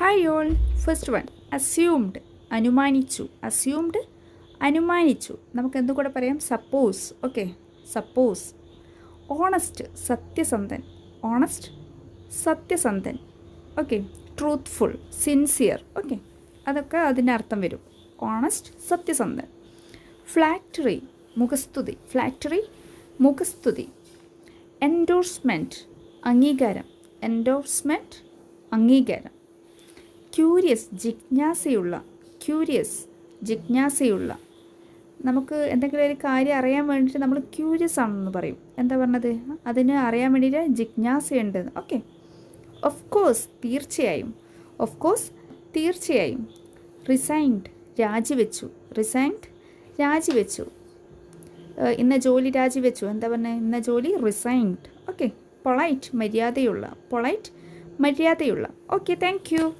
Hi all. First one, assumed, അനുമാനിച്ചു. Assumed, അനുമാനിച്ചു. നമുക്ക് എന്തും കൂടെ പറയാം? സപ്പോസ്. Okay, suppose. ഓണസ്റ്റ്, സത്യസന്ധൻ. ഓണസ്റ്റ്, സത്യസന്ധൻ. ഓക്കെ. Truthful, sincere. ഓക്കെ, അതൊക്കെ അതിൻ്റെ അർത്ഥം വരും. ഓണസ്റ്റ്, സത്യസന്ധൻ. ഫ്ലാക്ടറി, മുഖസ്തുതി. ഫ്ലാക്ടറി, മുഖസ്തുതി. എൻഡോഴ്സ്മെൻറ്റ്, അംഗീകാരം. എൻഡോഴ്സ്മെൻറ്റ്, അംഗീകാരം. ക്യൂരിയസ്, ജിജ്ഞാസയുള്ള. ക്യൂരിയസ്, ജിജ്ഞാസയുള്ള. നമുക്ക് എന്തെങ്കിലും ഒരു കാര്യം അറിയാൻ വേണ്ടിയിട്ട് നമ്മൾ ക്യൂരിയസ് ആണെന്ന് പറയും. എന്താ പറഞ്ഞത്? അതിന് അറിയാൻ വേണ്ടിയിട്ട് ജിജ്ഞാസയുണ്ട്. ഓക്കെ. ഓഫ് കോഴ്സ്, തീർച്ചയായും. ഓഫ് കോഴ്സ്, തീർച്ചയായും. റിസൈൻഡ്, രാജിവെച്ചു. റിസൈൻഡ്, രാജിവെച്ചു. ഇന്ന ജോലി രാജിവെച്ചു. എന്താ പറഞ്ഞത്? ഇന്ന ജോലി റിസൈൻഡ്. ഓക്കെ. പൊളൈറ്റ്, മര്യാദയുള്ള. പൊളൈറ്റ്, മര്യാദയുള്ള. Okay, thank U.